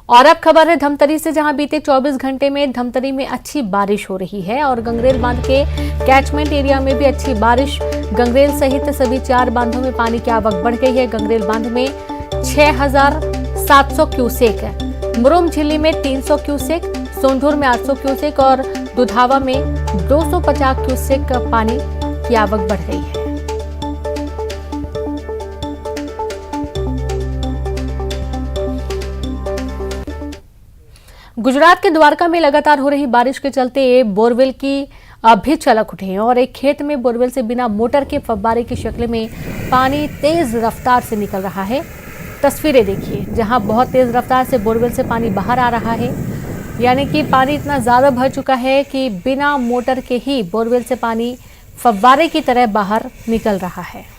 और अब खबर है धमतरी से, जहां बीते 24 घंटे में धमतरी में अच्छी बारिश हो रही है और गंगरेल बांध के कैचमेंट एरिया में भी अच्छी बारिश। गंगरेल सहित सभी 4 बांधों में पानी की आवक बढ़ गई है। गंगरेल बांध में 6,700 क्यूसेक, मुरुम झिल्ली में 300 क्यूसेक, सोंढूर में 800 क्यूसेक और दुधावा में 250 क्यूसेक पानी की आवक बढ़ गई है। गुजरात के द्वारका में लगातार हो रही बारिश के चलते बोरवेल की भी छलक उठी है और एक खेत में बोरवेल से बिना मोटर के फव्वारे की शक्ल में पानी तेज रफ्तार से निकल रहा है। तस्वीरें देखिए, जहां बहुत तेज रफ्तार से बोरवेल से पानी बाहर आ रहा है, यानी कि पानी इतना ज्यादा भर चुका है कि बिना मोटर के ही बोरवेल से पानी फव्वारे की तरह बाहर निकल रहा है।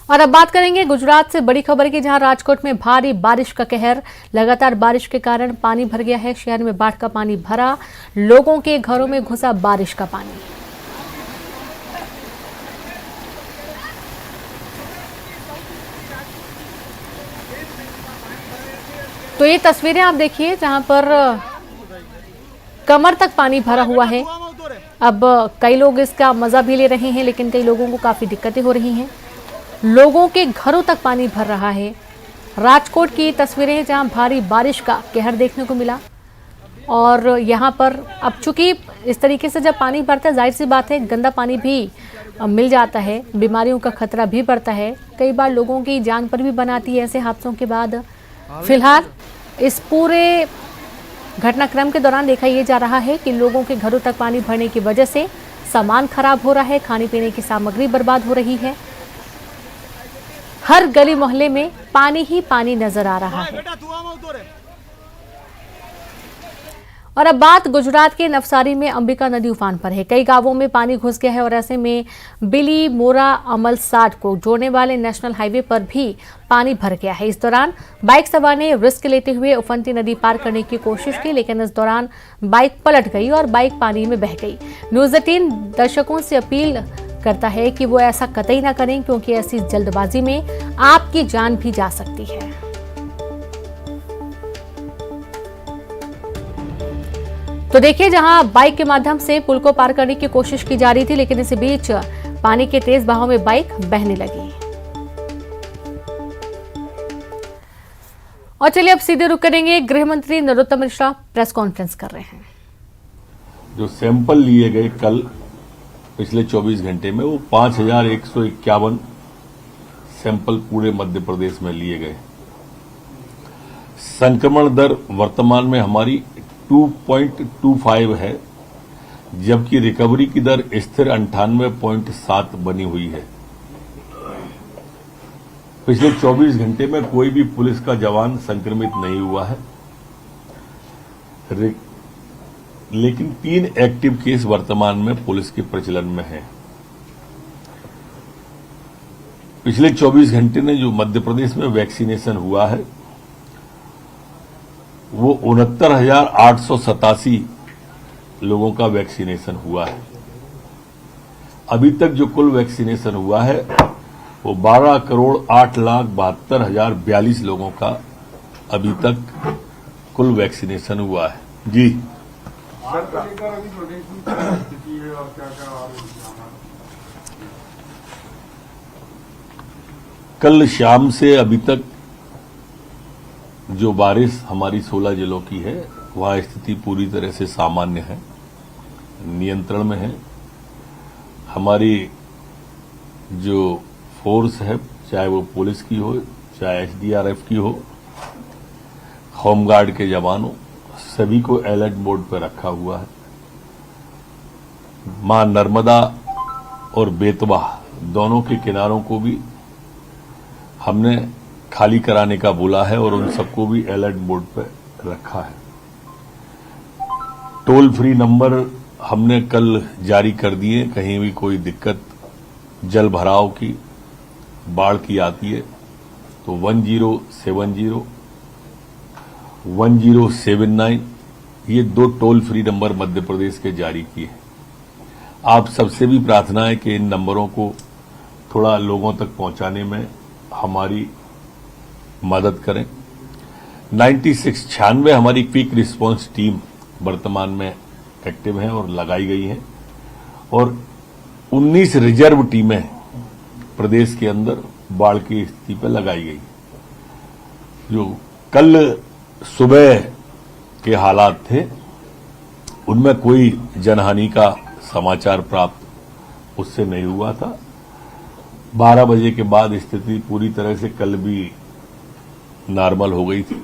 और अब बात करेंगे गुजरात से बड़ी खबर की, जहां राजकोट में भारी बारिश का कहर। लगातार बारिश के कारण पानी भर गया है। शहर में बाढ़ का पानी भरा, लोगों के घरों में घुसा बारिश का पानी। तो ये तस्वीरें आप देखिए, जहां पर कमर तक पानी भरा हुआ है। अब कई लोग इसका मजा भी ले रहे हैं, लेकिन कई लोगों को काफी दिक्कतें हो रही हैं। लोगों के घरों तक पानी भर रहा है। राजकोट की तस्वीरें, जहां भारी बारिश का कहर देखने को मिला। और यहां पर अब चूंकि इस तरीके से जब पानी भरता है, जाहिर सी बात है गंदा पानी भी मिल जाता है, बीमारियों का खतरा भी बढ़ता है। कई बार लोगों की जान पर भी बनाती है ऐसे हादसों के बाद। फिलहाल इस पूरे घटनाक्रम के दौरान देखा यह जा रहा है कि लोगों के घरों तक पानी भरने की वजह से सामान खराब हो रहा है, खाने पीने की सामग्री बर्बाद हो रही है। हर गली मोहल्ले में पानी ही पानी नजर आ रहा है। और अब बात गुजरात के नवसारी में अंबिका नदी उफान पर है। कई गांवों में पानी घुस गया है और ऐसे में बिली मोरा अमलसाड को जोड़ने वाले नेशनल हाईवे पर भी पानी भर गया है। इस दौरान बाइक सवार ने रिस्क लेते हुए उफनती नदी पार करने की कोशिश की, लेकिन इस दौरान बाइक पलट गई और बाइक पानी में बह गई। न्यूज़ 18 दर्शकों से अपील करता है कि वो ऐसा कतई ना करें, क्योंकि ऐसी जल्दबाजी में आपकी जान भी जा सकती है। तो देखिए, जहां बाइक के माध्यम से पुल को पार करने की कोशिश की जा रही थी, लेकिन इसी बीच पानी के तेज बहाव में बाइक बहने लगी। और चलिए अब सीधे रुक करेंगे, गृह मंत्री नरोत्तम मिश्रा प्रेस कॉन्फ्रेंस कर रहे हैं। जो सैंपल लिए गए कल पिछले 24 घंटे में, वो 5,151 सैंपल पूरे मध्य प्रदेश में लिए गए। संक्रमण दर वर्तमान में हमारी 2.25 है, जबकि रिकवरी की दर स्थिर 98.7 बनी हुई है। पिछले 24 घंटे में कोई भी पुलिस का जवान संक्रमित नहीं हुआ है, लेकिन 3 एक्टिव केस वर्तमान में पुलिस के प्रचलन में हैं। पिछले 24 घंटे में जो मध्य प्रदेश में वैक्सीनेशन हुआ है, वो 69,887 लोगों का वैक्सीनेशन हुआ है। अभी तक जो कुल वैक्सीनेशन हुआ है, वो 12,08,72,042 लोगों का अभी तक कुल वैक्सीनेशन हुआ है। जी कल शाम से अभी तक जो बारिश हमारी 16 जिलों की है, वहां स्थिति पूरी तरह से सामान्य है, नियंत्रण में है। हमारी जो फोर्स है, चाहे वो पुलिस की हो, चाहे एसडीआरएफ की हो, होमगार्ड के जवान हो, सभी को अलर्ट मोड पर रखा हुआ है। मां नर्मदा और बेतवा दोनों के किनारों को भी हमने खाली कराने का बोला है और उन सबको भी अलर्ट मोड पर रखा है। टोल फ्री नंबर हमने कल जारी कर दिए। कहीं भी कोई दिक्कत जल भराव की, बाढ़ की आती है तो 1070 1079 ये 2 toll free number Madhya Pradesh के जारी किए हैं। आप सबसे भी प्रार्थना है कि इन नंबरों को थोड़ा लोगों तक पहुंचाने में हमारी मदद करें। 96 हमारी क्विक रिस्पांस टीम वर्तमान में एक्टिव है और लगाई गई है और 19 रिजर्व टीमें प्रदेश के अंदर बाढ़ की स्थिति पर लगाई गई। जो कल सुबह के हालात थे उनमें कोई जनहानि का समाचार प्राप्त उससे नहीं हुआ था। 12 बजे के बाद स्थिति पूरी तरह से कल भी नॉर्मल हो गई थी।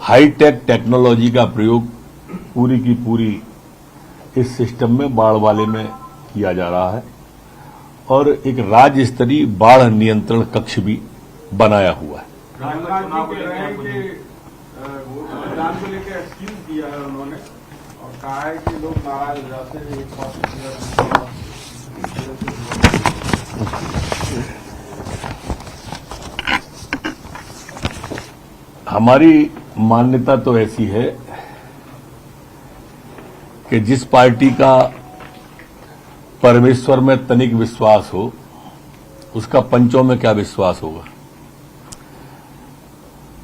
हाईटेक टेक्नोलॉजी का प्रयोग पूरी की पूरी इस सिस्टम में बाढ़ वाले में किया जा रहा है और एक राज्य स्तरीय बाढ़ नियंत्रण कक्ष भी बनाया हुआ है। मतदान को लेकर एक्सक्यूज दिया है उन्होंने और कहा है कि लोग नाराज हो जाते हैं। हमारी मान्यता तो ऐसी है कि जिस पार्टी का परमेश्वर में तनिक विश्वास हो उसका पंचों में क्या विश्वास होगा।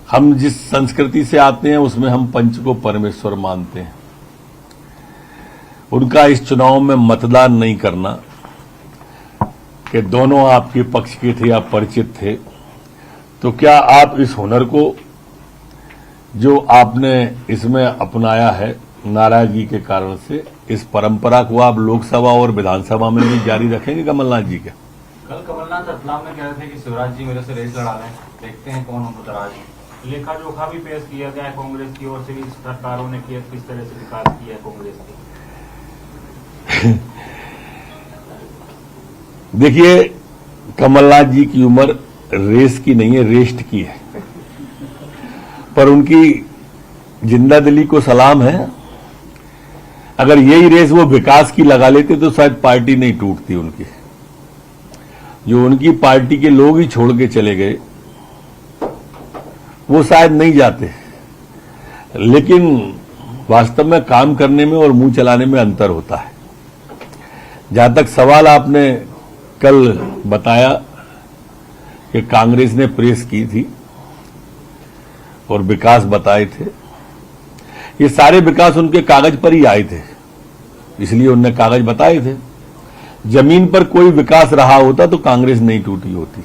हम जिस संस्कृति से आते हैं उसमें हम पंच को परमेश्वर मानते हैं। उनका इस चुनाव में मतदान नहीं करना कि दोनों आपके पक्ष के थे या परिचित थे, तो क्या आप इस हुनर को जो आपने इसमें अपनाया है नाराजगी के कारण से, इस परंपरा को आप लोकसभा और विधानसभा में भी जारी रखेंगे कमलनाथ जी के? कल कमलनाथ रतलाम में कह रहे थे कि शिवराज जी मेरे से रेस लड़ा लें, देखते हैं कौन हम नाराज हैं। लेखा जोखा भी पेश किया गया है कांग्रेस की ओर से भी, सरकारों ने किया किस तरह से विकास किया है कांग्रेस की। देखिए, कमलनाथ जी की उम्र रेस की नहीं है, रेस्ट की है, पर उनकी जिंदा दिली को सलाम है। अगर यही रेस वो विकास की लगा लेते तो शायद पार्टी नहीं टूटती उनकी। जो उनकी पार्टी के लोग ही छोड़ के चले गए वो शायद नहीं जाते, लेकिन वास्तव में काम करने में और मुंह चलाने में अंतर होता है। जहां तक सवाल आपने कल बताया कि कांग्रेस ने प्रेस की थी और विकास बताए थे, ये सारे विकास उनके कागज पर ही आए थे, इसलिए उनने कागज बताए थे। जमीन पर कोई विकास रहा होता तो कांग्रेस नहीं टूटी होती।